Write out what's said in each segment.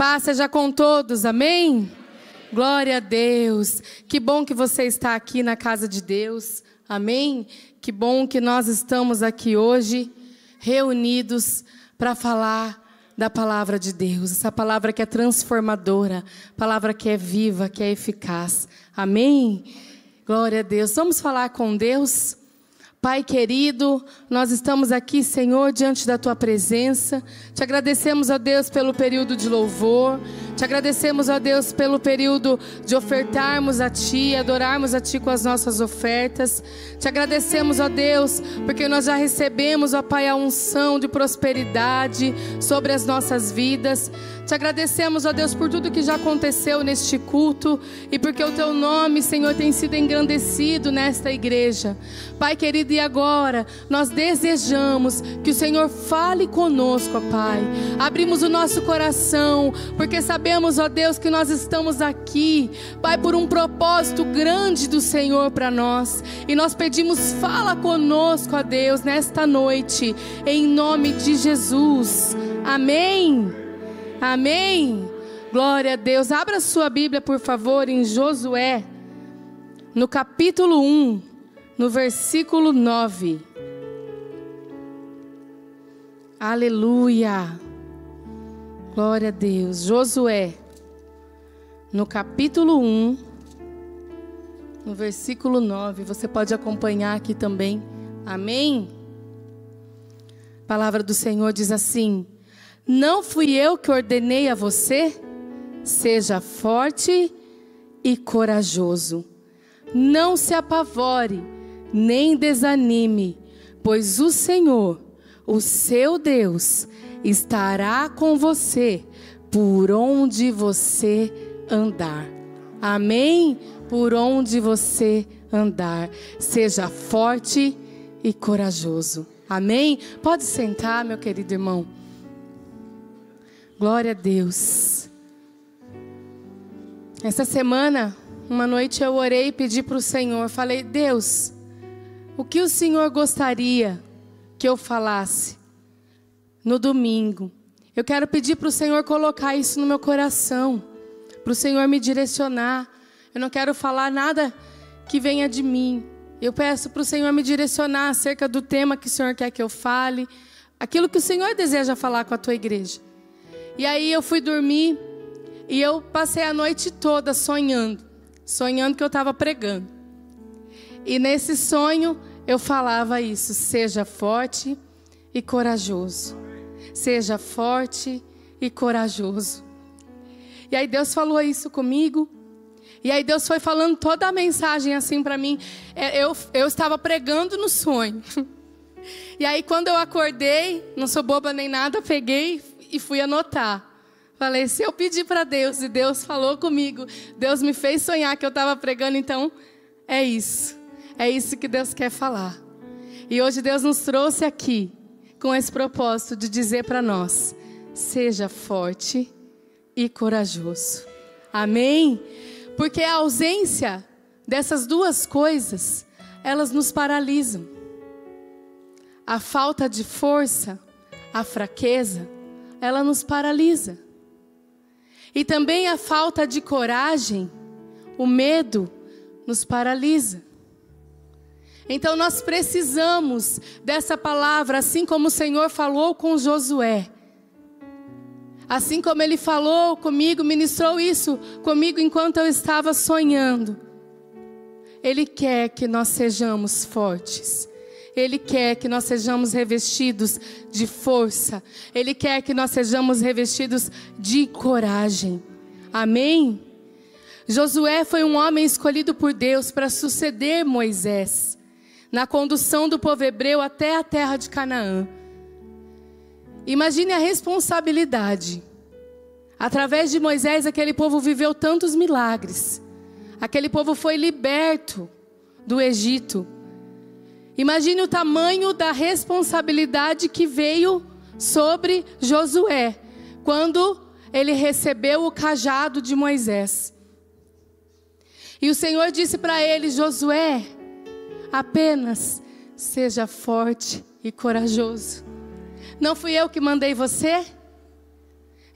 paz seja com todos, amém? Glória a Deus. Que bom que você está aqui na casa de Deus, amém? Que bom que nós estamos aqui hoje, reunidos para falar da palavra de Deus. Essa palavra que é transformadora, palavra que é viva, que é eficaz, amém? Glória a Deus. Vamos falar com Deus. Pai querido, nós estamos aqui, Senhor, diante da Tua presença. Te agradecemos, ó Deus, pelo período de louvor. Te agradecemos, ó Deus, pelo período de ofertarmos a Ti, adorarmos a Ti com as nossas ofertas. Te agradecemos, ó Deus, porque nós já recebemos, ó Pai, a unção de prosperidade sobre as nossas vidas. Te agradecemos, ó Deus, por tudo que já aconteceu neste culto e porque o Teu nome, Senhor, tem sido engrandecido nesta igreja. Pai querido, e agora nós desejamos que o Senhor fale conosco, ó Pai. Abrimos o nosso coração, porque sabemos, ó Deus, que nós estamos aqui, Pai, por um propósito grande do Senhor para nós. E nós pedimos, fala conosco, ó Deus, nesta noite, em nome de Jesus. Amém. Amém. Glória a Deus. Abra sua Bíblia, por favor, em Josué, no capítulo 1, no versículo 9. Aleluia. Glória a Deus. Josué, no capítulo 1, no versículo 9. Você pode acompanhar aqui também. Amém? A palavra do Senhor diz assim: não fui eu que ordenei a você? Seja forte e corajoso. Não se apavore, nem desanime, pois o Senhor, o seu Deus, estará com você por onde você andar. Amém? Por onde você andar. Seja forte e corajoso. Amém? Pode sentar, meu querido irmão. Glória a Deus. Essa semana, uma noite eu orei e pedi para o Senhor. Falei: Deus, o que o Senhor gostaria que eu falasse no domingo? Eu quero pedir para o Senhor colocar isso no meu coração, para o Senhor me direcionar. Eu não quero falar nada que venha de mim. Eu peço para o Senhor me direcionar acerca do tema que o Senhor quer que eu fale, aquilo que o Senhor deseja falar com a tua igreja. E aí eu fui dormir e eu passei a noite toda sonhando que eu estava pregando. E nesse sonho eu falava isso: seja forte e corajoso. Seja forte e corajoso. E aí Deus falou isso comigo. E aí Deus foi falando toda a mensagem assim para mim. Eu estava pregando no sonho. E aí quando eu acordei, não sou boba nem nada, peguei e fui anotar. Falei: se eu pedir para Deus e Deus falou comigo, Deus me fez sonhar que eu estava pregando, então é isso. É isso que Deus quer falar. E hoje Deus nos trouxe aqui com esse propósito de dizer para nós: seja forte e corajoso. Amém? Porque a ausência dessas duas coisas, elas nos paralisam. A falta de força, a fraqueza, ela nos paralisa. E também a falta de coragem, o medo, nos paralisa. Então nós precisamos dessa palavra, assim como o Senhor falou com Josué. Assim como Ele falou comigo, ministrou isso comigo enquanto eu estava sonhando. Ele quer que nós sejamos fortes. Ele quer que nós sejamos revestidos de força. Ele quer que nós sejamos revestidos de coragem. Amém? Josué foi um homem escolhido por Deus para suceder Moisés na condução do povo hebreu até a terra de Canaã. Imagine a responsabilidade. Através de Moisés, aquele povo viveu tantos milagres. Aquele povo foi liberto do Egito. Imagine o tamanho da responsabilidade que veio sobre Josué quando ele recebeu o cajado de Moisés. E o Senhor disse para ele: Josué, apenas seja forte e corajoso. Não fui eu que mandei você?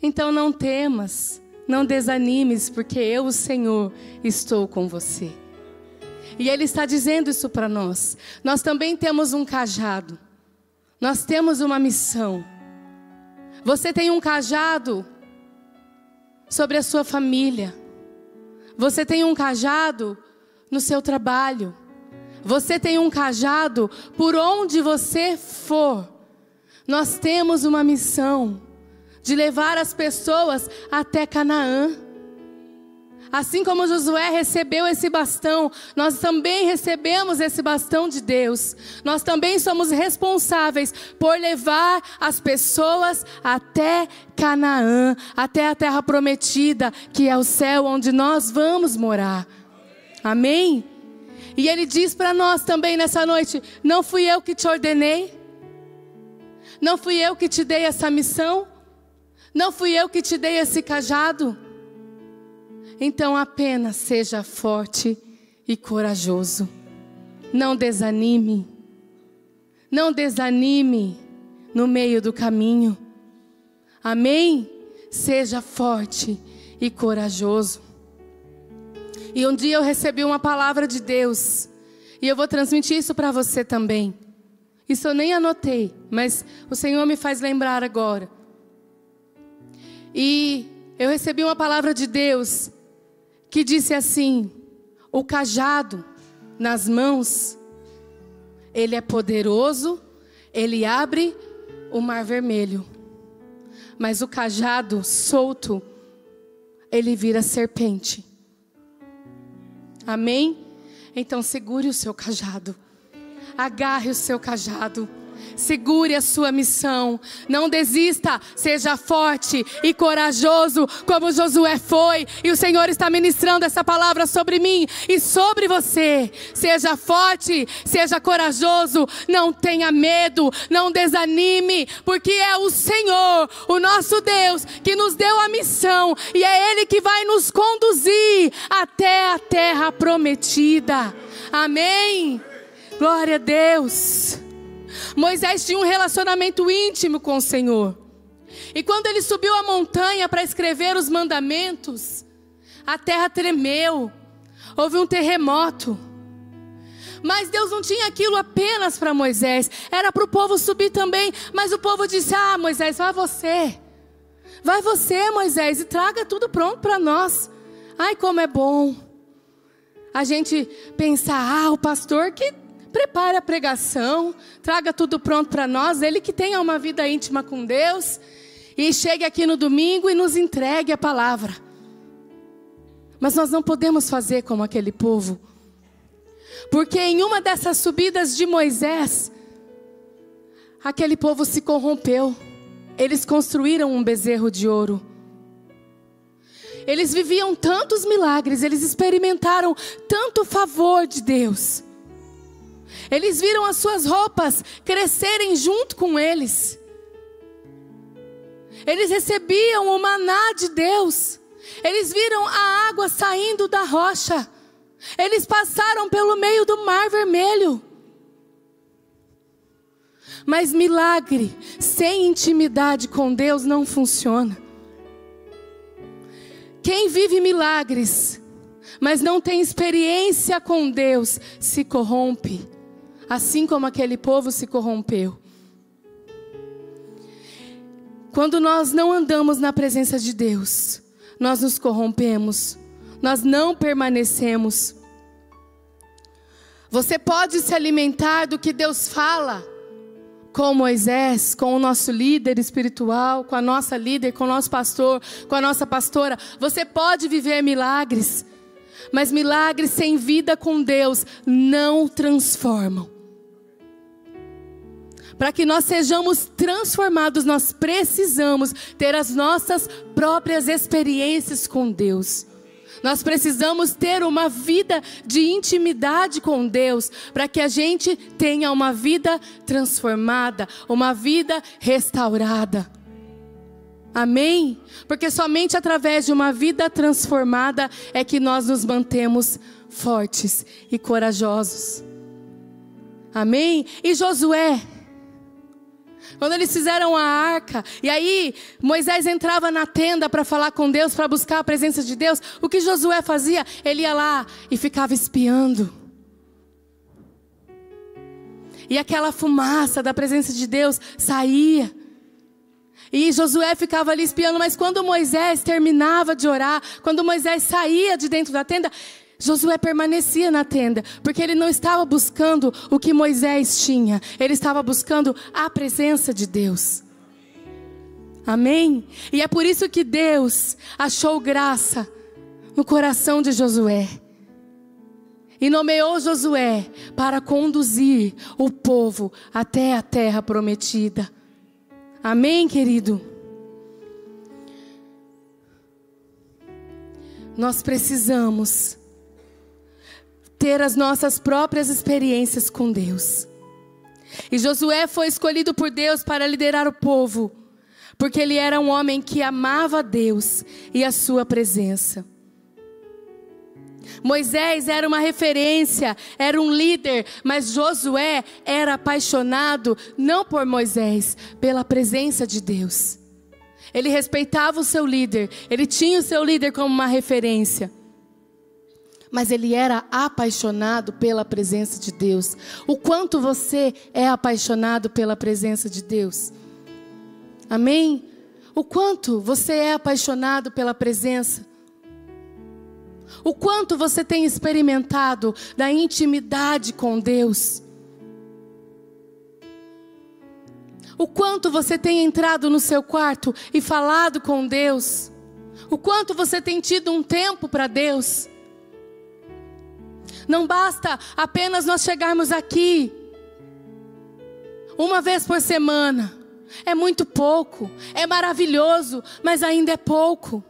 Então não temas, não desanimes, porque eu, o Senhor, estou com você. E Ele está dizendo isso para nós. Nós também temos um cajado. Nós temos uma missão. Você tem um cajado sobre a sua família. Você tem um cajado no seu trabalho. Você tem um cajado por onde você for. Nós temos uma missão de levar as pessoas até Canaã. Assim como Josué recebeu esse bastão, nós também recebemos esse bastão de Deus. Nós também somos responsáveis por levar as pessoas até Canaã, até a terra prometida, que é o céu onde nós vamos morar. Amém? E Ele diz para nós também nessa noite: não fui eu que te ordenei? Não fui eu que te dei essa missão? Não fui eu que te dei esse cajado? Então apenas seja forte e corajoso. Não desanime. Não desanime no meio do caminho. Amém? Seja forte e corajoso. E um dia eu recebi uma palavra de Deus. E eu vou transmitir isso para você também. Isso eu nem anotei, mas o Senhor me faz lembrar agora. E eu recebi uma palavra de Deus que disse assim: o cajado nas mãos, ele é poderoso, ele abre o mar vermelho. Mas o cajado solto, ele vira serpente. Amém? Então segure o seu cajado. Agarre o seu cajado. Segure a sua missão. Não desista. Seja forte e corajoso como Josué foi. E o Senhor está ministrando essa palavra sobre mim e sobre você. Seja forte, seja corajoso. Não tenha medo, não desanime, porque é o Senhor, o nosso Deus, que nos deu a missão. E é Ele que vai nos conduzir até a terra prometida. Amém? Glória a Deus. Moisés tinha um relacionamento íntimo com o Senhor. E quando ele subiu a montanha para escrever os mandamentos, a terra tremeu. Houve um terremoto. Mas Deus não tinha aquilo apenas para Moisés. Era para o povo subir também. Mas o povo disse: ah, Moisés, vai você. Vai você, Moisés, e traga tudo pronto para nós. Ai, como é bom a gente pensar: o pastor que prepare a pregação, traga tudo pronto para nós, ele que tenha uma vida íntima com Deus, e chegue aqui no domingo e nos entregue a palavra. Mas nós não podemos fazer como aquele povo, porque em uma dessas subidas de Moisés, aquele povo se corrompeu. Eles construíram um bezerro de ouro. Eles viviam tantos milagres, eles experimentaram tanto favor de Deus. Eles viram as suas roupas crescerem junto com eles. Eles recebiam o maná de Deus. Eles viram a água saindo da rocha. Eles passaram pelo meio do mar vermelho. Mas milagre sem intimidade com Deus não funciona. Quem vive milagres, mas não tem experiência com Deus, se corrompe. Assim como aquele povo se corrompeu. Quando nós não andamos na presença de Deus, nós nos corrompemos. Nós não permanecemos. Você pode se alimentar do que Deus fala, com Moisés, com o nosso líder espiritual, com a nossa líder, com o nosso pastor, com a nossa pastora. Você pode viver milagres, mas milagres sem vida com Deus não transformam. Para que nós sejamos transformados, nós precisamos ter as nossas próprias experiências com Deus. Nós precisamos ter uma vida de intimidade com Deus, para que a gente tenha uma vida transformada, uma vida restaurada. Amém? Porque somente através de uma vida transformada é que nós nos mantemos fortes e corajosos. Amém? E Josué Quando eles fizeram a arca, e aí Moisés entrava na tenda para falar com Deus, para buscar a presença de Deus, o que Josué fazia? Ele ia lá e ficava espiando. E aquela fumaça da presença de Deus saía. E Josué ficava ali espiando, mas quando Moisés terminava de orar, quando Moisés saía de dentro da tenda, Josué permanecia na tenda, porque ele não estava buscando o que Moisés tinha, ele estava buscando a presença de Deus. Amém? E é por isso que Deus achou graça no coração de Josué. E nomeou Josué para conduzir o povo até a terra prometida. Amém, querido? Nós precisamos ter as nossas próprias experiências com Deus. E Josué foi escolhido por Deus para liderar o povo, porque ele era um homem que amava a Deus e a sua presença. Moisés era uma referência, era um líder, mas Josué era apaixonado não por Moisés, pela presença de Deus. Ele respeitava o seu líder, ele tinha o seu líder como uma referência, mas ele era apaixonado pela presença de Deus. O quanto você é apaixonado pela presença de Deus? Amém? O quanto você é apaixonado pela presença? O quanto você tem experimentado da intimidade com Deus? O quanto você tem entrado no seu quarto e falado com Deus? O quanto você tem tido um tempo para Deus? Não basta apenas nós chegarmos aqui uma vez por semana. É muito pouco, é maravilhoso, mas ainda é pouco.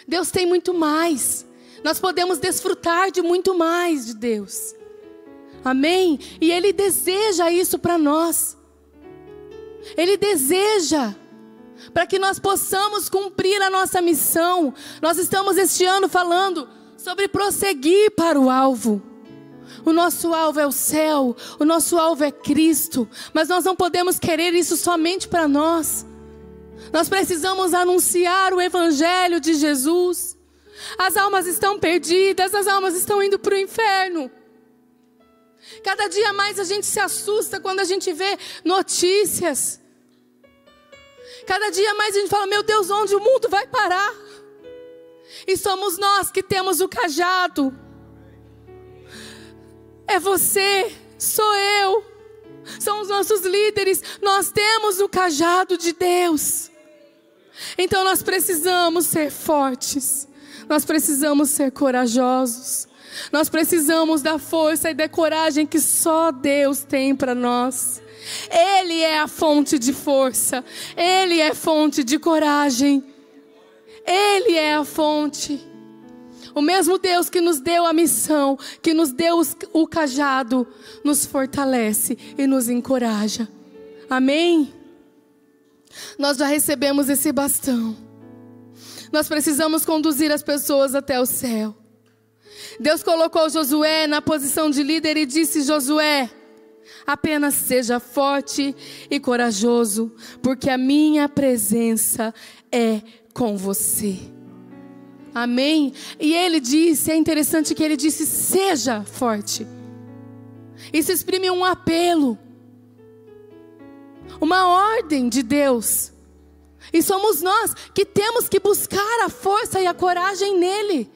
Deus tem muito mais. Nós podemos desfrutar de muito mais de Deus. Amém? E Ele deseja isso para nós. Ele deseja para que nós possamos cumprir a nossa missão. Nós estamos este ano falando sobre prosseguir para o alvo. O nosso alvo é o céu, o nosso alvo é Cristo. Mas nós não podemos querer isso somente para nós. Nós precisamos anunciar o Evangelho de Jesus. As almas estão perdidas, as almas estão indo para o inferno. Cada dia mais a gente se assusta quando a gente vê notícias. Cada dia mais a gente fala, meu Deus, onde o mundo vai parar? E somos nós que temos o cajado. É você, sou eu, são os nossos líderes. Nós temos o cajado de Deus. Então nós precisamos ser fortes. Nós precisamos ser corajosos. Nós precisamos da força e da coragem que só Deus tem para nós. Ele é a fonte de força. Ele é fonte de coragem. Ele é a fonte. O mesmo Deus que nos deu a missão, que nos deu o cajado, nos fortalece e nos encoraja. Amém? Nós já recebemos esse bastão. Nós precisamos conduzir as pessoas até o céu. Deus colocou Josué na posição de líder e disse: Josué, apenas seja forte e corajoso, porque a minha presença é com você. Amém? E ele disse, é interessante que ele disse: seja forte. Isso exprime um apelo, uma ordem de Deus. E somos nós que temos que buscar a força e a coragem nele.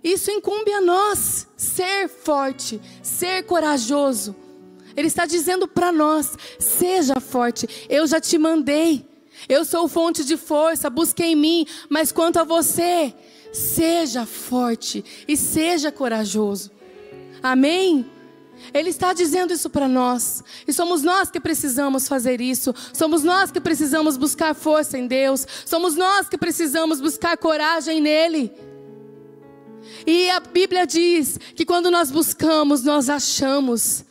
Isso incumbe a nós, ser forte, ser corajoso. Ele está dizendo para nós: seja forte, eu já te mandei. Eu sou fonte de força, busque em mim. Mas quanto a você, seja forte e seja corajoso. Amém? Ele está dizendo isso para nós. E somos nós que precisamos fazer isso. Somos nós que precisamos buscar força em Deus. Somos nós que precisamos buscar coragem nele. E a Bíblia diz que quando nós buscamos, nós achamos.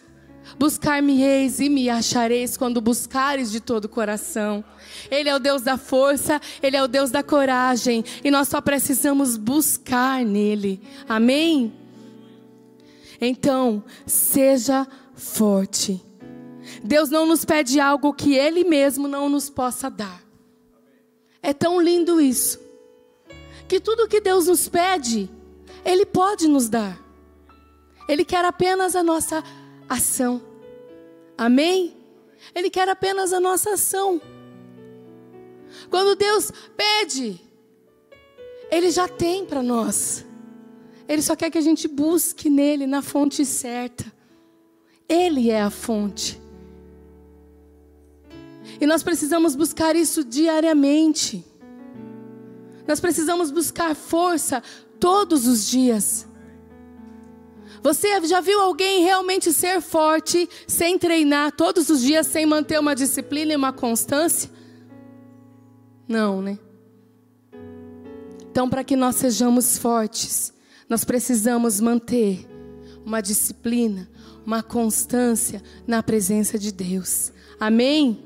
Buscar-me-eis e me achareis quando buscares de todo o coração. Ele é o Deus da força, Ele é o Deus da coragem. E nós só precisamos buscar nele. Amém? Então, seja forte. Deus não nos pede algo que Ele mesmo não nos possa dar. É tão lindo isso, que tudo que Deus nos pede, Ele pode nos dar. Ele quer apenas a nossa ação. Amém? Ele quer apenas a nossa ação. Quando Deus pede, Ele já tem para nós. Ele só quer que a gente busque nele, na fonte certa. Ele é a fonte. E nós precisamos buscar isso diariamente. Nós precisamos buscar força todos os dias. Você já viu alguém realmente ser forte sem treinar todos os dias, sem manter uma disciplina e uma constância? Não, né? Então, para que nós sejamos fortes, nós precisamos manter uma disciplina, uma constância na presença de Deus. Amém?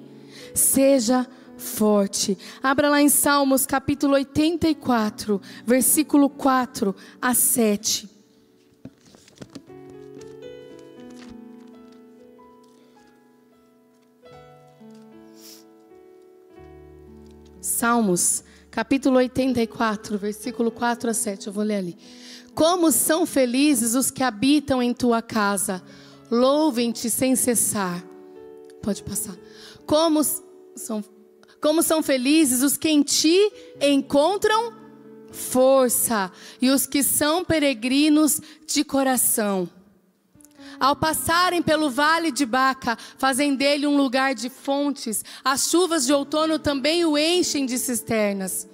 Seja forte. Abra lá em Salmos capítulo 84, versículo 4 a 7. Salmos, capítulo 84, versículo 4 a 7, eu vou ler ali. Como são felizes os que habitam em tua casa, louvem-te sem cessar. Pode passar. Como são felizes os que em ti encontram força, e os que são peregrinos de coração. Ao passarem pelo vale de Baca, fazem dele um lugar de fontes. As chuvas de outono também o enchem de cisternas.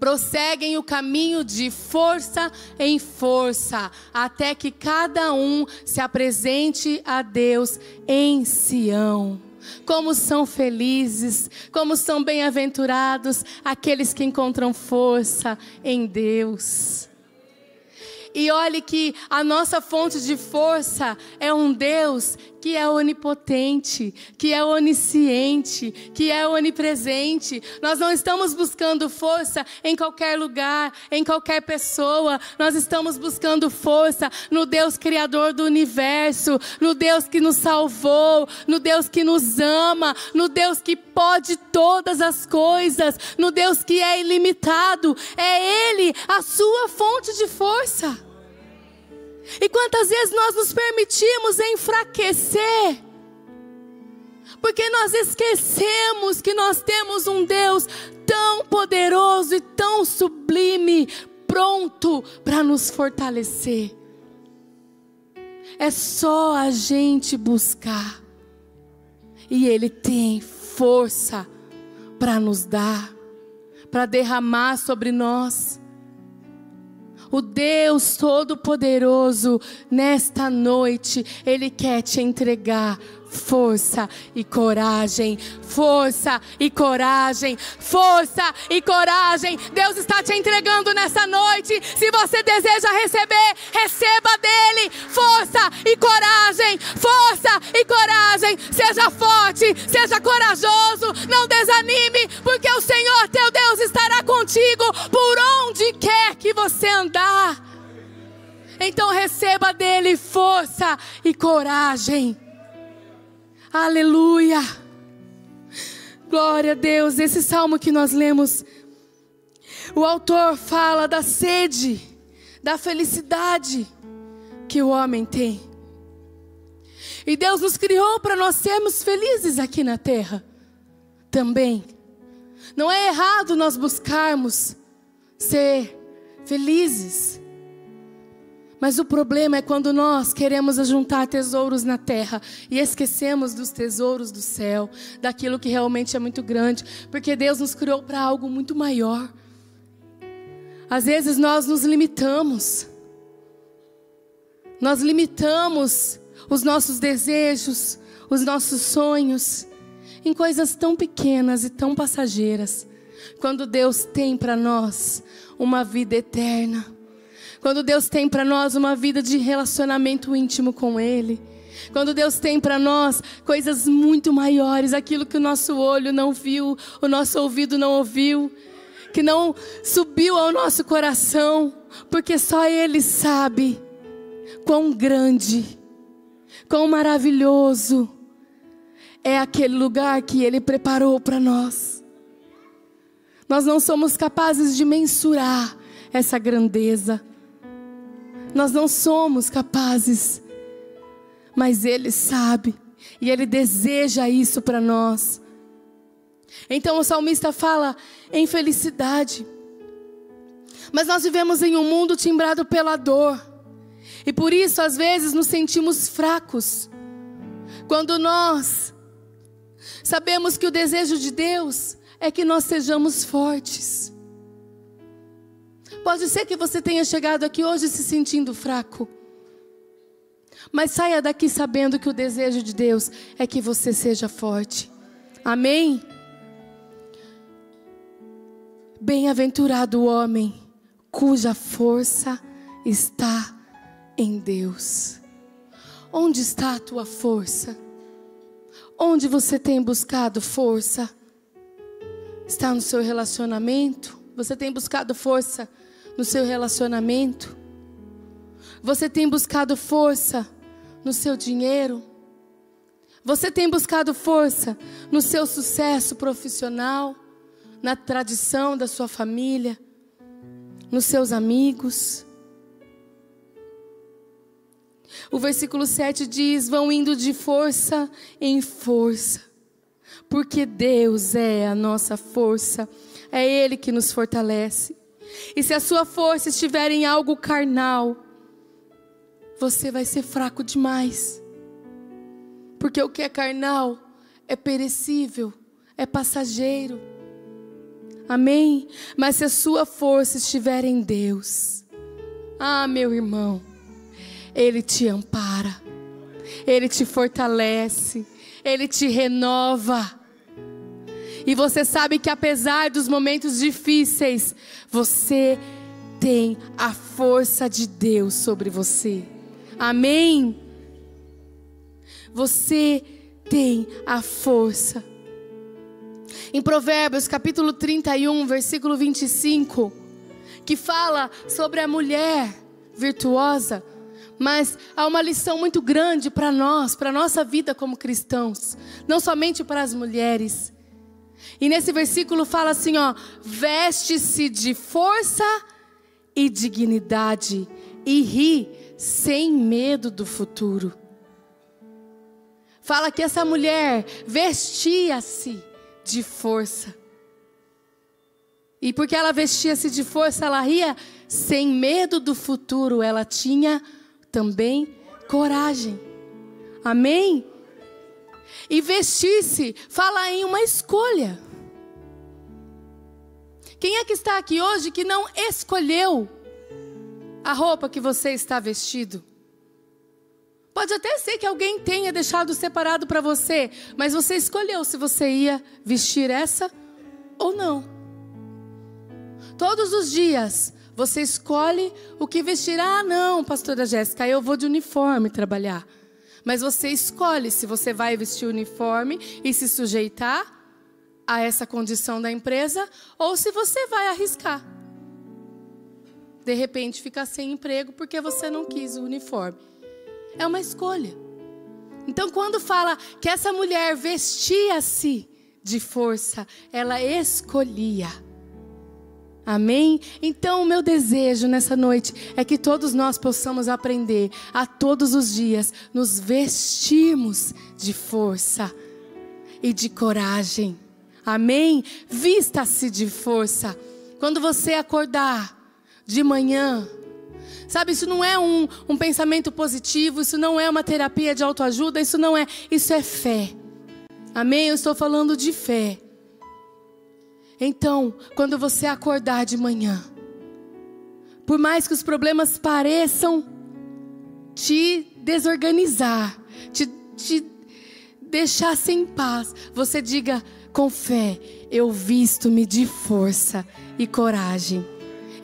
Prosseguem o caminho de força em força, até que cada um se apresente a Deus em Sião. Como são felizes, como são bem-aventurados aqueles que encontram força em Deus. E olhe que a nossa fonte de força é um Deus que é onipotente, que é onisciente, que é onipresente. Nós não estamos buscando força em qualquer lugar, em qualquer pessoa. Nós estamos buscando força no Deus Criador do universo, no Deus que nos salvou, no Deus que nos ama, no Deus que pode todas as coisas, no Deus que é ilimitado. É Ele a sua fonte de força. E quantas vezes nós nos permitimos enfraquecer, porque nós esquecemos que nós temos um Deus tão poderoso e tão sublime, pronto para nos fortalecer. É só a gente buscar, e Ele tem força para nos dar, para derramar sobre nós. O Deus Todo-Poderoso, nesta noite, Ele quer te entregar força e coragem, força e coragem, força e coragem. Deus está te entregando nessa noite. Se você deseja receber, receba dele força e coragem, força e coragem. Seja forte, seja corajoso, não desanime, porque o Senhor teu Deus estará contigo por onde quer que você andar. Então receba dele força e coragem. Aleluia, glória a Deus. Esse salmo que nós lemos, o autor fala da sede, da felicidade que o homem tem. E Deus nos criou para nós sermos felizes aqui na terra também. Não é errado nós buscarmos ser felizes. Mas o problema é quando nós queremos ajuntar tesouros na terra e esquecemos dos tesouros do céu, daquilo que realmente é muito grande, porque Deus nos criou para algo muito maior. Às vezes nós nos limitamos. Nós limitamos os nossos desejos, os nossos sonhos, em coisas tão pequenas e tão passageiras, quando Deus tem para nós uma vida eterna. Quando Deus tem para nós uma vida de relacionamento íntimo com Ele. Quando Deus tem para nós coisas muito maiores, aquilo que o nosso olho não viu, o nosso ouvido não ouviu, que não subiu ao nosso coração, porque só Ele sabe quão grande, quão maravilhoso é aquele lugar que Ele preparou para nós. Nós não somos capazes de mensurar essa grandeza. Nós não somos capazes, mas Ele sabe e Ele deseja isso para nós. Então o salmista fala em felicidade. Mas nós vivemos em um mundo timbrado pela dor. E por isso às vezes nos sentimos fracos. Quando nós sabemos que o desejo de Deus é que nós sejamos fortes. Pode ser que você tenha chegado aqui hoje se sentindo fraco. Mas saia daqui sabendo que o desejo de Deus é que você seja forte. Amém? Bem-aventurado o homem cuja força está em Deus. Onde está a tua força? Onde você tem buscado força? Está no seu relacionamento? Você tem buscado força no seu relacionamento? Você tem buscado força no seu dinheiro? Você tem buscado força no seu sucesso profissional? Na tradição da sua família? Nos seus amigos? O versículo 7 diz: vão indo de força em força, porque Deus é a nossa força, é Ele que nos fortalece. E se a sua força estiver em algo carnal, você vai ser fraco demais, porque o que é carnal é perecível, é passageiro. Amém? Mas se a sua força estiver em Deus, meu irmão, Ele te ampara, Ele te fortalece, Ele te renova. E você sabe que apesar dos momentos difíceis, você tem a força de Deus sobre você. Amém? Você tem a força. Em Provérbios capítulo 31, versículo 25, que fala sobre a mulher virtuosa, mas há uma lição muito grande para nós, para a nossa vida como cristãos, não somente para as mulheres. E nesse versículo fala assim, veste-se de força e dignidade e ri sem medo do futuro. Fala que essa mulher vestia-se de força. E porque ela vestia-se de força, ela ria sem medo do futuro. Ela tinha também coragem. Amém? E vestir-se fala em uma escolha. Quem é que está aqui hoje que não escolheu a roupa que você está vestido? Pode até ser que alguém tenha deixado separado para você, mas você escolheu se você ia vestir essa ou não. Todos os dias você escolhe o que vestir. Não, pastora Jéssica, eu vou de uniforme trabalhar. Mas você escolhe se você vai vestir o uniforme e se sujeitar a essa condição da empresa, ou se você vai arriscar. De repente ficar sem emprego porque você não quis o uniforme. É uma escolha. Então quando fala que essa mulher vestia-se de força, ela escolhia. Amém? Então o meu desejo nessa noite é que todos nós possamos aprender a todos os dias nos vestirmos de força e de coragem. Amém? Vista-se de força. Quando você acordar de manhã, sabe, isso não é um pensamento positivo, isso não é uma terapia de autoajuda, isso é fé. Amém? Eu estou falando de fé. Então, quando você acordar de manhã, por mais que os problemas pareçam te desorganizar, te deixar sem paz, você diga com fé: eu visto-me de força e coragem.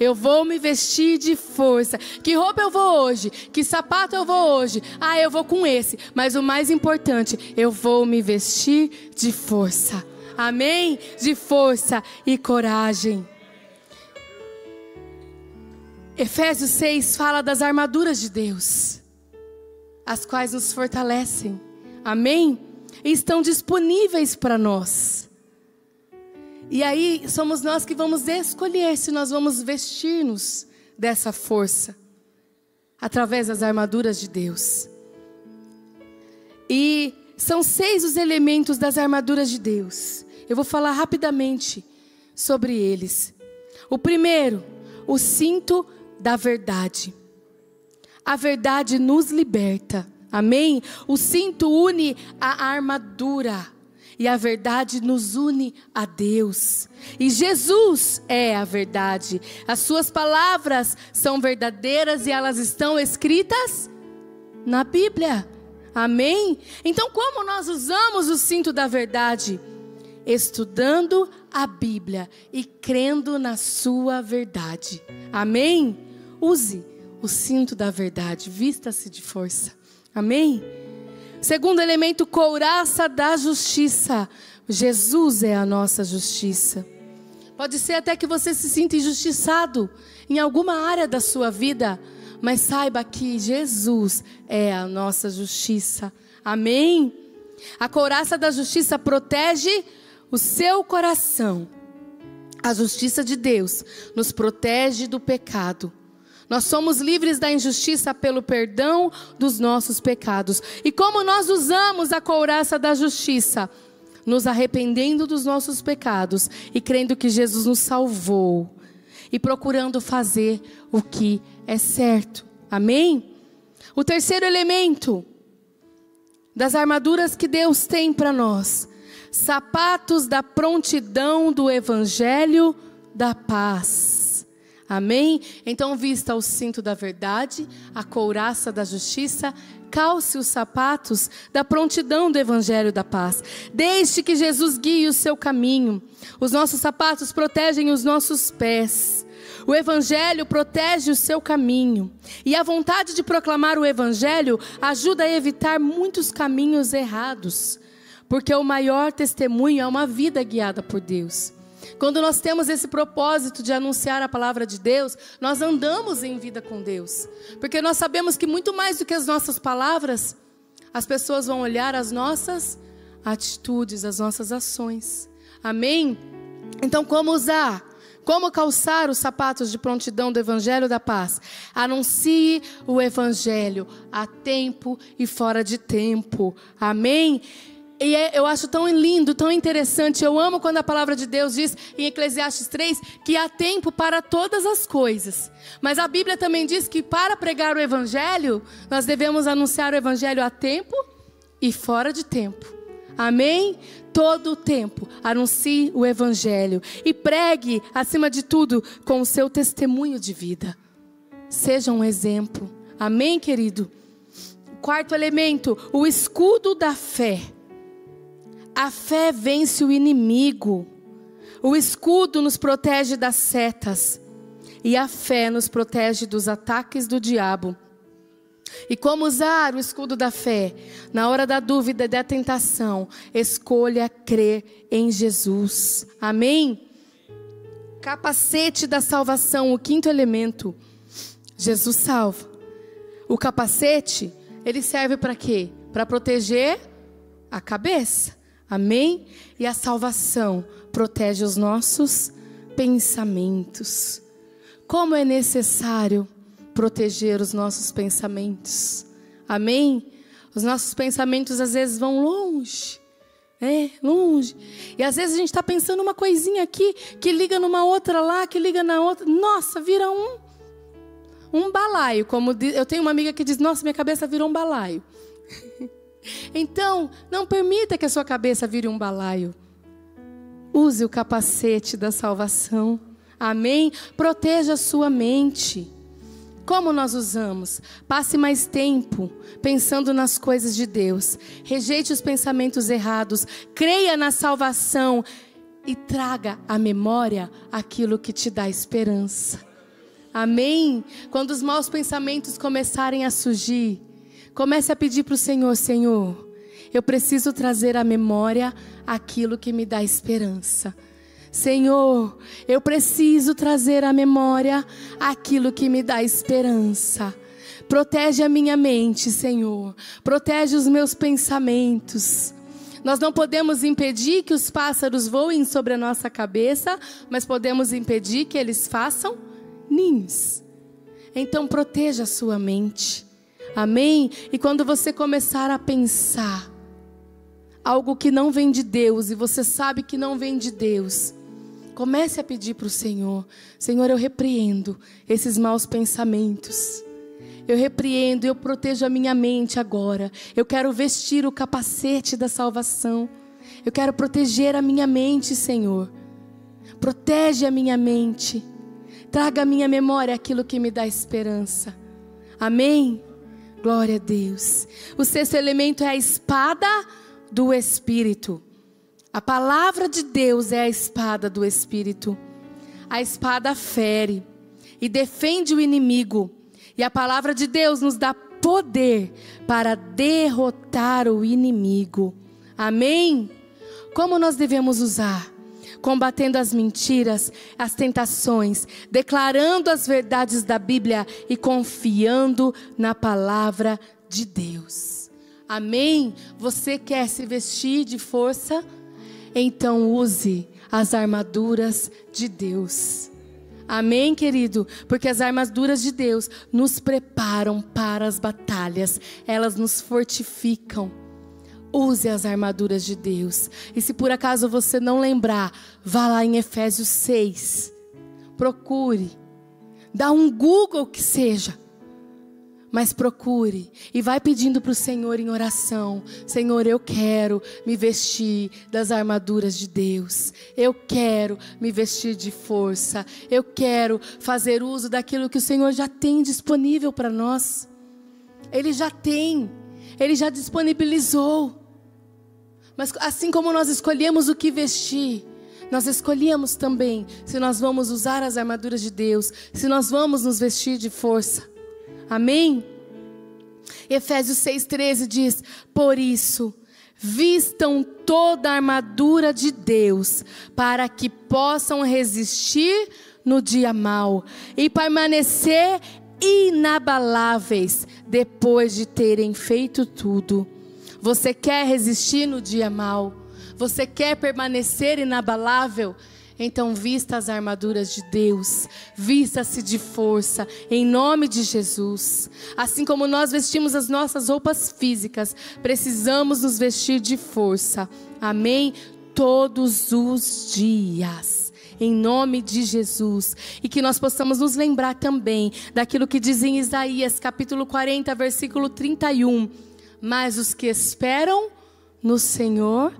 Eu vou me vestir de força. Que roupa eu vou hoje? Que sapato eu vou hoje? Eu vou com esse. Mas o mais importante, eu vou me vestir de força. Amém? De força e coragem. Efésios 6 fala das armaduras de Deus, as quais nos fortalecem. Amém? e estão disponíveis para nós. E aí somos nós que vamos escolher se nós vamos vestir-nos dessa força, através das armaduras de Deus. E são 6 os elementos das armaduras de Deus. Eu vou falar rapidamente sobre eles. O primeiro, o cinto da verdade. A verdade nos liberta. Amém? O cinto une a armadura. E a verdade nos une a Deus. E Jesus é a verdade. As suas palavras são verdadeiras e elas estão escritas na Bíblia. Amém? Então, como nós usamos o cinto da verdade? Estudando a Bíblia e crendo na sua verdade. Amém? Use o cinto da verdade. Vista-se de força. Amém? Segundo elemento, couraça da justiça. Jesus é a nossa justiça. Pode ser até que você se sinta injustiçado em alguma área da sua vida, mas saiba que Jesus é a nossa justiça. Amém? A couraça da justiça protege o seu coração. A justiça de Deus nos protege do pecado. Nós somos livres da injustiça pelo perdão dos nossos pecados. E como nós usamos a couraça da justiça? Nos arrependendo dos nossos pecados e crendo que Jesus nos salvou. E procurando fazer o que é certo. Amém? O terceiro elemento das armaduras que Deus tem para nós. Sapatos da prontidão do Evangelho da paz. Amém? Então vista o cinto da verdade, a couraça da justiça, calce os sapatos da prontidão do Evangelho da paz. Deixe que Jesus guie o seu caminho. Os nossos sapatos protegem os nossos pés. O Evangelho protege o seu caminho. E a vontade de proclamar o Evangelho ajuda a evitar muitos caminhos errados. Porque o maior testemunho é uma vida guiada por Deus. Quando nós temos esse propósito de anunciar a palavra de Deus, nós andamos em vida com Deus. Porque nós sabemos que muito mais do que as nossas palavras, as pessoas vão olhar as nossas atitudes, as nossas ações. Amém? Então, como usar? Como calçar os sapatos de prontidão do Evangelho da paz? Anuncie o Evangelho a tempo e fora de tempo. Amém? E eu acho tão lindo, tão interessante. Eu amo quando a palavra de Deus diz em Eclesiastes 3 que há tempo para todas as coisas. Mas a Bíblia também diz que para pregar o Evangelho, nós devemos anunciar o Evangelho a tempo e fora de tempo. Amém? Todo o tempo anuncie o Evangelho. E pregue, acima de tudo, com o seu testemunho de vida. Seja um exemplo. Amém, querido? Quarto elemento, o escudo da fé. A fé vence o inimigo. O escudo nos protege das setas. E a fé nos protege dos ataques do diabo. E como usar o escudo da fé? Na hora da dúvida e da tentação, escolha crer em Jesus. Amém? Capacete da salvação, o quinto elemento. Jesus salva. O capacete, ele serve para quê? Para proteger a cabeça. Amém? E a salvação protege os nossos pensamentos. Como é necessário proteger os nossos pensamentos. Amém? Os nossos pensamentos às vezes vão longe. Longe. E às vezes a gente está pensando uma coisinha aqui, que liga numa outra lá, que liga na outra. Nossa, vira um balaio. Como eu tenho uma amiga que diz, nossa, minha cabeça virou um balaio. Então, não permita que a sua cabeça vire um balaio. Use o capacete da salvação. Amém? Proteja a sua mente. Como nós usamos? Passe mais tempo pensando nas coisas de Deus. Rejeite os pensamentos errados. Creia na salvação. E traga à memória aquilo que te dá esperança. Amém? Quando os maus pensamentos começarem a surgir, comece a pedir para o Senhor, Senhor, eu preciso trazer à memória aquilo que me dá esperança. Senhor, eu preciso trazer à memória aquilo que me dá esperança. Protege a minha mente, Senhor. Protege os meus pensamentos. Nós não podemos impedir que os pássaros voem sobre a nossa cabeça, mas podemos impedir que eles façam ninhos. Então proteja a sua mente. Amém? E quando você começar a pensar algo que não vem de Deus, e você sabe que não vem de Deus, comece a pedir para o Senhor: Senhor, eu repreendo esses maus pensamentos. Eu repreendo, eu protejo a minha mente agora. Eu quero vestir o capacete da salvação. Eu quero proteger a minha mente, Senhor. Protege a minha mente. Traga à minha memória aquilo que me dá esperança. Amém? Glória a Deus. O sexto elemento é a espada do Espírito. A palavra de Deus é a espada do Espírito. A espada fere e defende o inimigo. E a palavra de Deus nos dá poder para derrotar o inimigo. Amém? Como nós devemos usar? Combatendo as mentiras, as tentações, declarando as verdades da Bíblia e confiando na palavra de Deus. Amém? Você quer se vestir de força? Então use as armaduras de Deus. Amém, querido? Porque as armaduras de Deus nos preparam para as batalhas. Elas nos fortificam. Use as armaduras de Deus. E se por acaso você não lembrar, vá lá em Efésios 6. Procure. Dá um Google que seja. Mas procure e vai pedindo para o Senhor em oração: Senhor, eu quero me vestir das armaduras de Deus. Eu quero me vestir de força. Eu quero fazer uso daquilo que o Senhor já tem disponível para nós. Ele já tem. Ele já disponibilizou. Mas assim como nós escolhemos o que vestir, nós escolhemos também se nós vamos usar as armaduras de Deus, se nós vamos nos vestir de força. Amém? Efésios 6,13 diz: por isso, vistam toda a armadura de Deus, para que possam resistir no dia mau e permanecer inabaláveis depois de terem feito tudo. Você quer resistir no dia mau? Você quer permanecer inabalável? Então vista as armaduras de Deus, vista-se de força, em nome de Jesus. Assim como nós vestimos as nossas roupas físicas, precisamos nos vestir de força, amém? Todos os dias, em nome de Jesus. E que nós possamos nos lembrar também daquilo que diz em Isaías, capítulo 40, versículo 31. Mas os que esperam no Senhor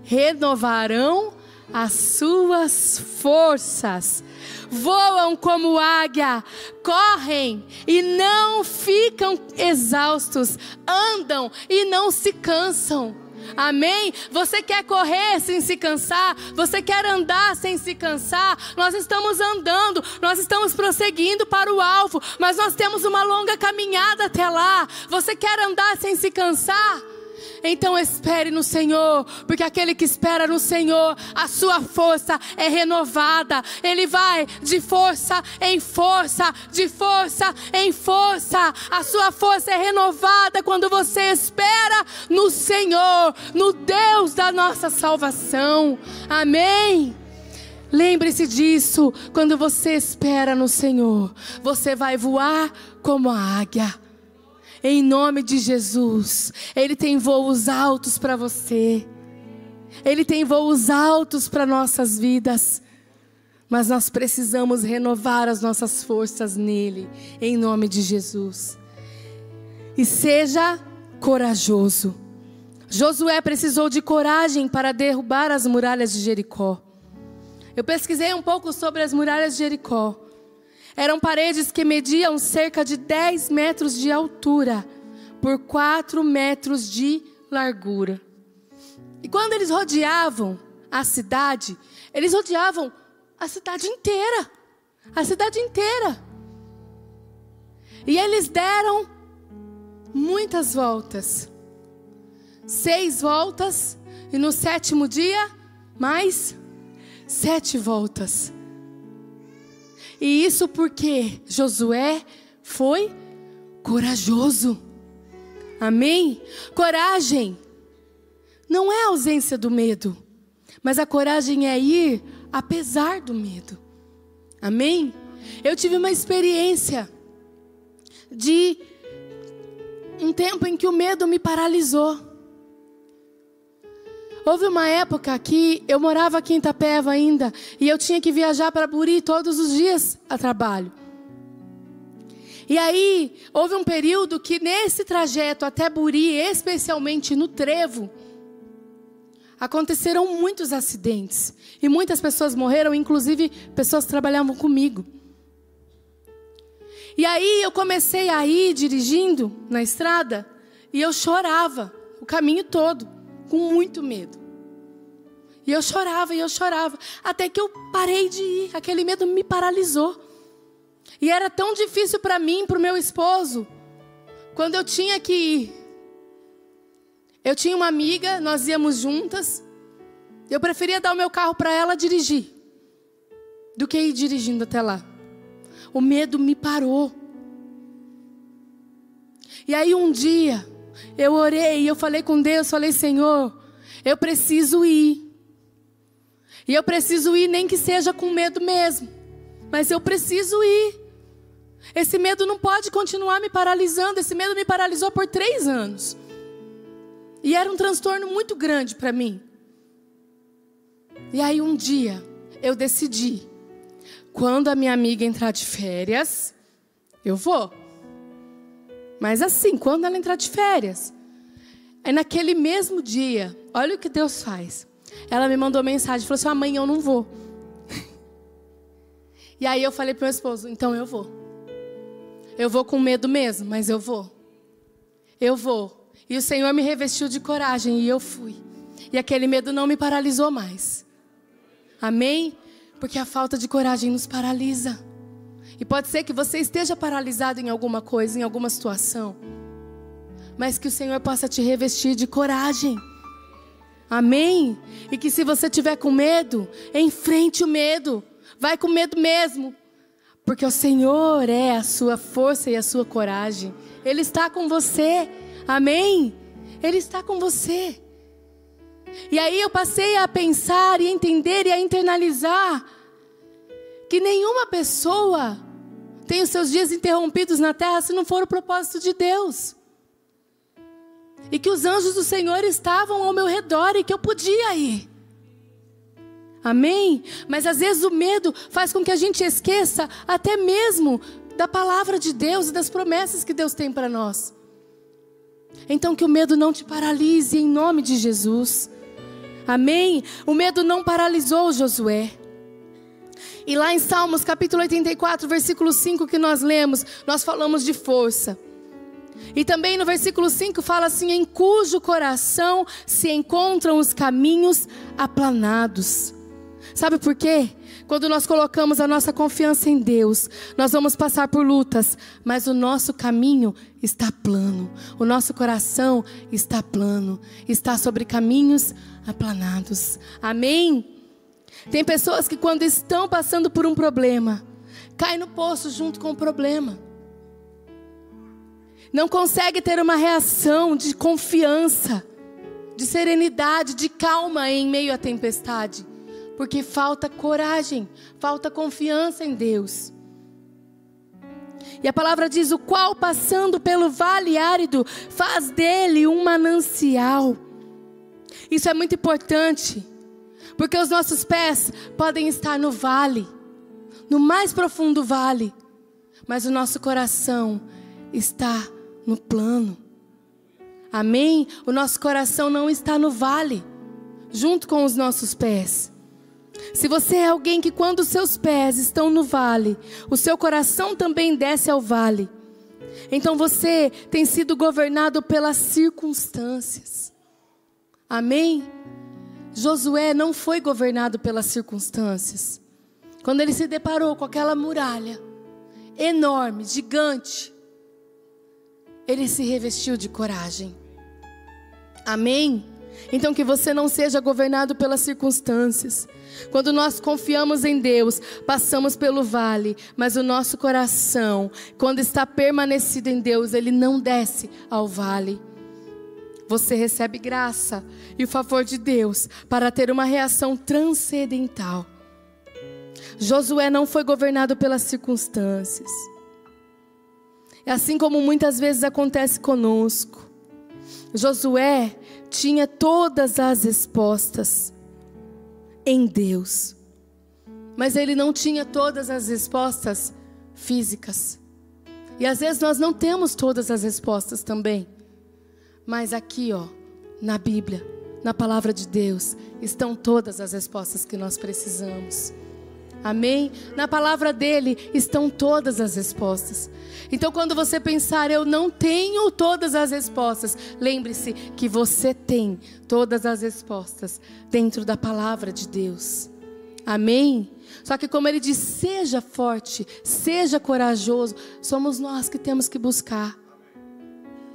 renovarão as suas forças, voam como águia, correm e não ficam exaustos, andam e não se cansam. Amém? Você quer correr sem se cansar? Você quer andar sem se cansar? Nós estamos andando, nós estamos prosseguindo para o alvo, mas nós temos uma longa caminhada até lá. Você quer andar sem se cansar? Então espere no Senhor, porque aquele que espera no Senhor, a sua força é renovada. Ele vai de força em força, de força em força. A sua força é renovada quando você espera no Senhor, no Deus da nossa salvação. Amém? Lembre-se disso, quando você espera no Senhor, você vai voar como a águia. Em nome de Jesus, Ele tem voos altos para você. Ele tem voos altos para nossas vidas. Mas nós precisamos renovar as nossas forças nele, em nome de Jesus. E seja corajoso. Josué precisou de coragem para derrubar as muralhas de Jericó. Eu pesquisei um pouco sobre as muralhas de Jericó. Eram paredes que mediam cerca de 10 metros de altura por 4 metros de largura. E quando eles rodeavam a cidade, eles rodeavam a cidade inteira. A cidade inteira. E eles deram muitas voltas. 6 voltas. E no 7º dia, mais 7 voltas. E isso porque Josué foi corajoso. Amém? Coragem não é a ausência do medo, mas a coragem é ir apesar do medo. Amém? Eu tive uma experiência de um tempo em que o medo me paralisou. Houve uma época que eu morava aqui em Itapeva ainda, e eu tinha que viajar para Buri todos os dias a trabalho. E aí, houve um período que nesse trajeto até Buri, especialmente no trevo, aconteceram muitos acidentes. E muitas pessoas morreram, inclusive pessoas que trabalhavam comigo. E aí eu comecei a ir dirigindo na estrada, e eu chorava o caminho todo, com muito medo. E eu chorava, até que eu parei de ir. Aquele medo me paralisou. E era tão difícil para mim, para o meu esposo, quando eu tinha que ir. Eu tinha uma amiga, nós íamos juntas. Eu preferia dar o meu carro para ela dirigir, do que ir dirigindo até lá. O medo me parou. E aí um dia, eu orei e eu falei com Deus, falei: Senhor, eu preciso ir. E eu preciso ir nem que seja com medo mesmo. Mas eu preciso ir. Esse medo não pode continuar me paralisando. Esse medo me paralisou por 3 anos. E era um transtorno muito grande para mim. E aí um dia, eu decidi: quando a minha amiga entrar de férias, eu vou. Mas assim, quando ela entrar de férias. Aí naquele mesmo dia, olha o que Deus faz. Ela me mandou mensagem, falou assim: amanhã eu não vou. E aí eu falei para o meu esposo: então eu vou. Eu vou com medo mesmo, mas eu vou. Eu vou. E o Senhor me revestiu de coragem e eu fui. E aquele medo não me paralisou mais. Amém? Porque a falta de coragem nos paralisa. E pode ser que você esteja paralisado em alguma coisa, em alguma situação, mas que o Senhor possa te revestir de coragem. Amém? E que se você tiver com medo, enfrente o medo. Vai com medo mesmo. Porque o Senhor é a sua força e a sua coragem. Ele está com você. Amém? Ele está com você. E aí eu passei a pensar e a entender e a internalizar que nenhuma pessoa tem os seus dias interrompidos na terra se não for o propósito de Deus. E que os anjos do Senhor estavam ao meu redor e que eu podia ir. Amém? Mas às vezes o medo faz com que a gente esqueça até mesmo da palavra de Deus e das promessas que Deus tem para nós. Então que o medo não te paralise em nome de Jesus. Amém? O medo não paralisou Josué. E lá em Salmos capítulo 84, versículo 5 que nós lemos, nós falamos de força. E também no versículo 5 fala assim: em cujo coração se encontram os caminhos aplanados. Sabe por quê? Quando nós colocamos a nossa confiança em Deus, nós vamos passar por lutas, mas o nosso caminho está plano. O nosso coração está plano, está sobre caminhos aplanados. Amém? Tem pessoas que quando estão passando por um problema, caem no poço junto com o problema. Não consegue ter uma reação de confiança, de serenidade, de calma em meio à tempestade. Porque falta coragem, falta confiança em Deus. E a palavra diz: o qual passando pelo vale árido, faz dele um manancial. Isso é muito importante, porque os nossos pés podem estar no vale, no mais profundo vale, mas o nosso coração está no plano. Amém? O nosso coração não está no vale, junto com os nossos pés. Se você é alguém que quando os seus pés estão no vale, o seu coração também desce ao vale, então você tem sido governado pelas circunstâncias. Amém? Josué não foi governado pelas circunstâncias. Quando ele se deparou com aquela muralha enorme, gigante, ele se revestiu de coragem. Amém? Então que você não seja governado pelas circunstâncias. Quando nós confiamos em Deus, passamos pelo vale, mas o nosso coração, quando está permanecido em Deus, ele não desce ao vale. você recebe graça e o favor de Deus para ter uma reação transcendental. Josué não foi governado pelas circunstâncias. É assim como muitas vezes acontece conosco. Josué tinha todas as respostas em Deus, mas ele não tinha todas as respostas físicas. E às vezes nós não temos todas as respostas também. Mas aqui, na Bíblia, na palavra de Deus, estão todas as respostas que nós precisamos. Amém? Na palavra dele estão todas as respostas. Então quando você pensar, eu não tenho todas as respostas, lembre-se que você tem todas as respostas dentro da palavra de Deus. Amém? Só que como ele diz, seja forte, seja corajoso, somos nós que temos que buscar.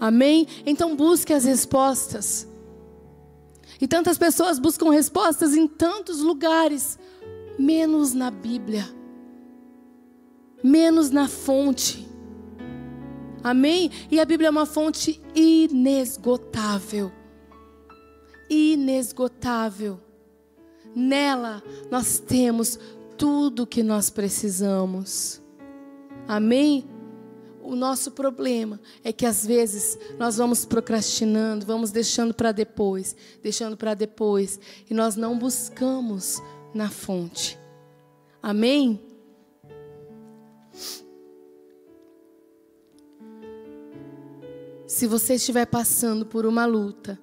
Amém? Então busque as respostas. E tantas pessoas buscam respostas em tantos lugares, menos na Bíblia, menos na fonte. Amém? E a Bíblia é uma fonte inesgotável. Inesgotável. Nela nós temos tudo o que nós precisamos. Amém? O nosso problema é que às vezes nós vamos procrastinando, vamos deixando para depois, e nós não buscamos na fonte. Amém? Se você estiver passando por uma luta,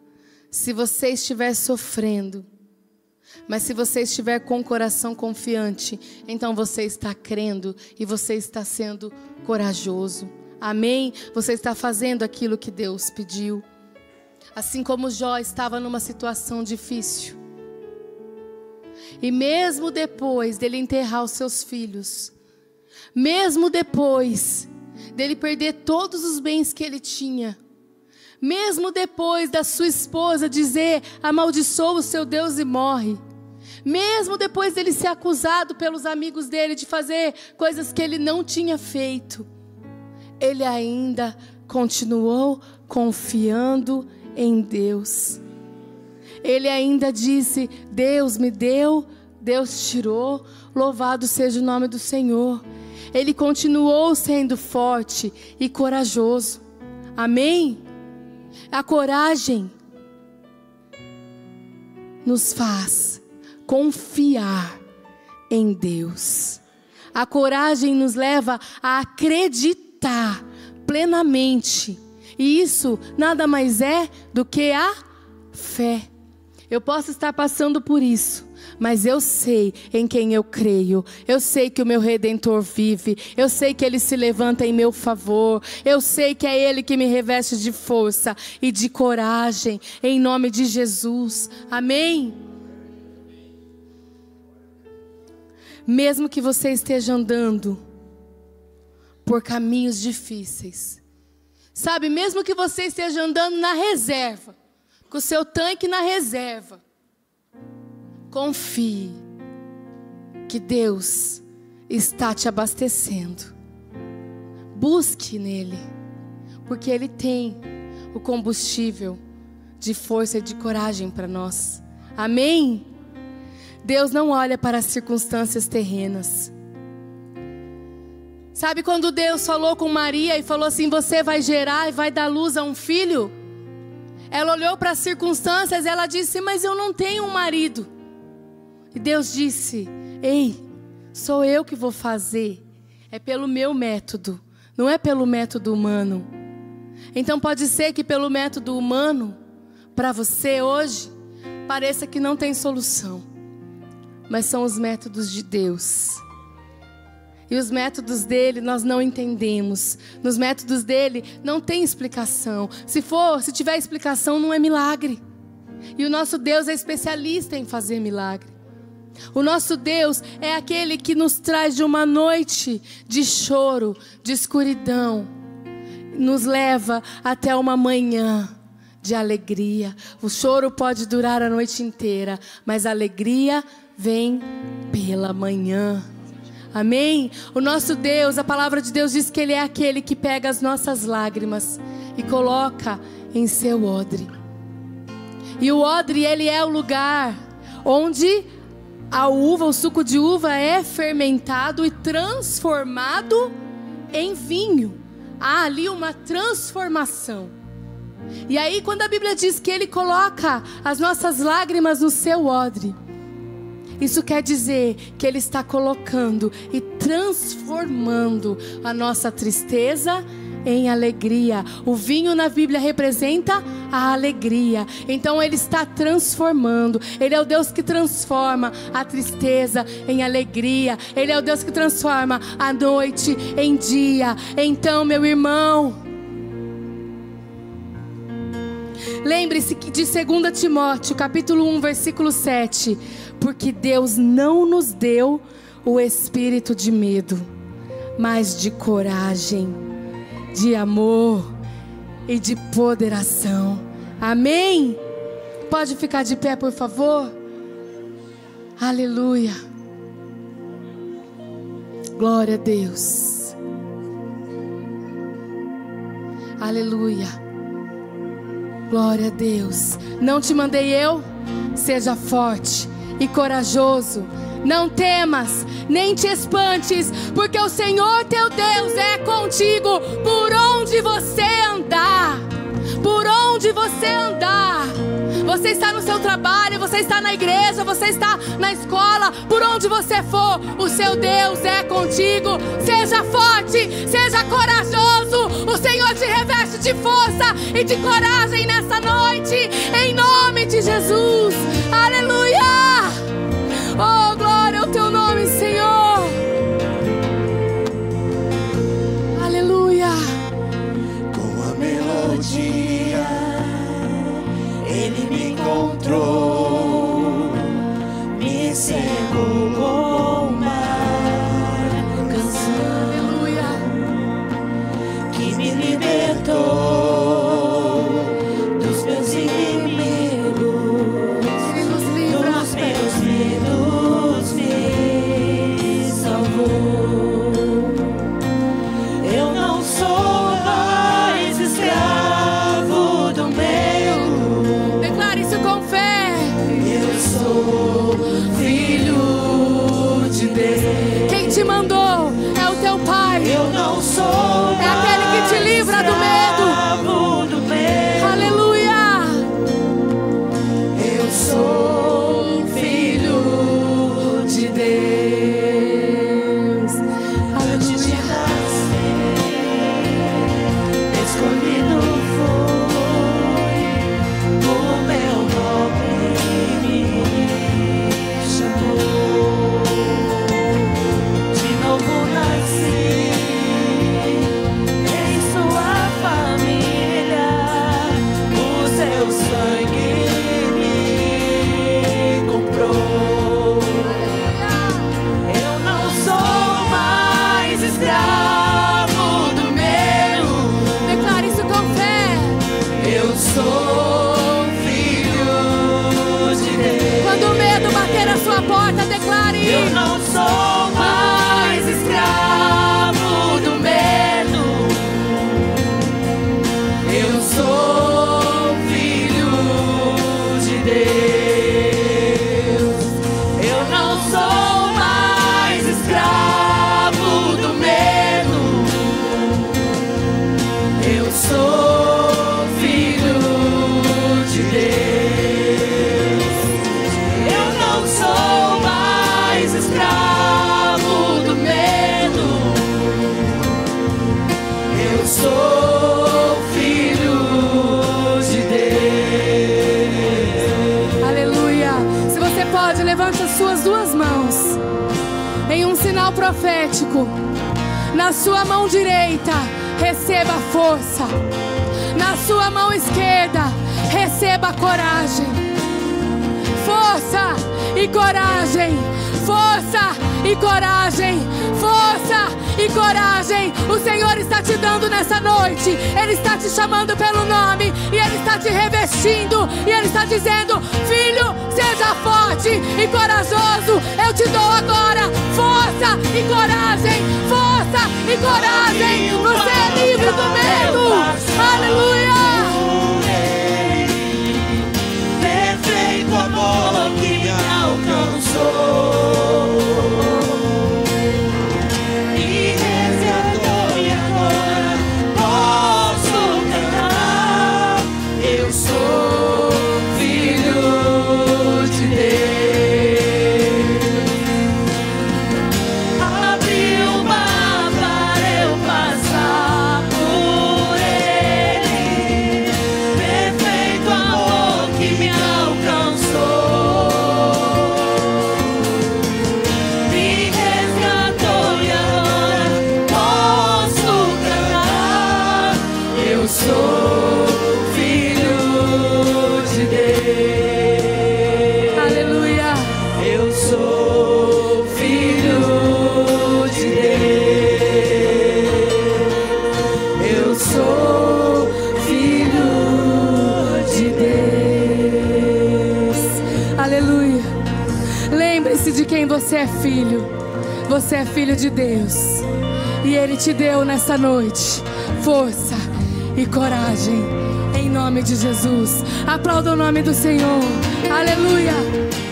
se você estiver sofrendo, mas se você estiver com o coração confiante, então você está crendo e você está sendo corajoso. Amém? Você está fazendo aquilo que Deus pediu. Assim como Jó estava numa situação difícil. E mesmo depois dele enterrar os seus filhos, mesmo depois dele perder todos os bens que ele tinha, mesmo depois da sua esposa dizer, amaldiçoa o seu Deus e morre, mesmo depois dele ser acusado pelos amigos dele de fazer coisas que ele não tinha feito, ele ainda continuou confiando em Deus. Ele ainda disse, Deus me deu, Deus tirou, louvado seja o nome do Senhor. Ele continuou sendo forte e corajoso. Amém? A coragem nos faz confiar em Deus. A coragem nos leva a acreditar plenamente. E isso nada mais é do que a fé. Eu posso estar passando por isso, mas eu sei em quem eu creio. Eu sei que o meu Redentor vive. Eu sei que Ele se levanta em meu favor. Eu sei que é Ele que me reveste de força e de coragem, em nome de Jesus. Amém? Mesmo que você esteja andando por caminhos difíceis, sabe, mesmo que você esteja andando na reserva, com o seu tanque na reserva, confie que Deus está te abastecendo. Busque nele, porque Ele tem o combustível de força e de coragem para nós. Amém? Deus não olha para as circunstâncias terrenas. Sabe quando Deus falou com Maria e falou assim, você vai gerar e vai dar luz a um filho? Ela olhou para as circunstâncias e ela disse, mas eu não tenho um marido. E Deus disse, ei, sou eu que vou fazer. É pelo meu método, não é pelo método humano. Então pode ser que pelo método humano, para você hoje, pareça que não tem solução. Mas são os métodos de Deus. E os métodos dele nós não entendemos. Nos métodos dele não tem explicação. Se tiver explicação, não é milagre. E o nosso Deus é especialista em fazer milagre. O nosso Deus é aquele que nos traz de uma noite de choro, de escuridão, nos leva até uma manhã de alegria. O choro pode durar a noite inteira, mas a alegria vem pela manhã. Amém? O nosso Deus, a palavra de Deus diz que Ele é aquele que pega as nossas lágrimas e coloca em seu odre. E o odre, ele é o lugar onde a uva, o suco de uva é fermentado e transformado em vinho. Há ali uma transformação. E aí quando a Bíblia diz que Ele coloca as nossas lágrimas no seu odre, isso quer dizer que Ele está colocando e transformando a nossa tristeza em alegria. O vinho na Bíblia representa a alegria. Então Ele está transformando. Ele é o Deus que transforma a tristeza em alegria. Ele é o Deus que transforma a noite em dia. Então, meu irmão, lembre-se de 2 Timóteo, capítulo 1, versículo 7. Porque Deus não nos deu o espírito de medo, mas de coragem, de amor e de moderação. Amém? Pode ficar de pé, por favor? Aleluia. Glória a Deus. Aleluia. Glória a Deus. Não te mandei eu? Seja forte e corajoso. Não temas, nem te espantes, porque o Senhor teu Deus é contigo por onde você andar. Por onde você andar. Você está no seu trabalho, você está na igreja, você está na escola. Por onde você for, o seu Deus é contigo. Seja forte, seja corajoso. O Senhor te reveste de força e de coragem nessa noite, em nome de Jesus. Aleluia. Oh, glória ao teu nome, Senhor. Aleluia. Com a melodia Ele me encontrou, me cegou com uma canção. Aleluia. Que me libertou dos meus inimigos. Ele nos livra. Dos meus medos me salvou. Eu não sou mais escravo do medo. Declare isso com fé. Eu sou filho de Deus. Quem te mandou é o teu Pai. Eu não sou É aquele que te livra do medo. escravo do medo. Aleluia. Eu sou filho de Deus. Antes de nascer, escolhido foi, o meu nome me chamou. De novo nasci em sua família, o seu sangue me comprou. Eu não sou mais escravo do medo. Declare isso com fé. Eu sou filho de Deus. Quando o medo bater a sua porta, declare. Eu não sou mais escravo do medo. Eu sou filho de Deus. Eu não sou mais escravo do medo. Eu sou filho de Deus. Eu não sou mais escravo do medo. Eu sou filho de Deus. Aleluia. Se você pode, levante as suas duas mãos em um sinal profético. Na sua mão direita, receba força. Na sua mão esquerda, receba coragem. Força e coragem. Força e coragem. Força e coragem. O Senhor está te dando nessa noite. Ele está te chamando pelo nome. E Ele está te revestindo. E Ele está dizendo: filho, seja forte e corajoso. Eu te dou agora força e coragem. Força e coragem. Você é livre do medo. Aleluia. você é filho. Você é filho de Deus. E Ele te deu nessa noite força e coragem. Em nome de Jesus. Aplauda o nome do Senhor. Aleluia.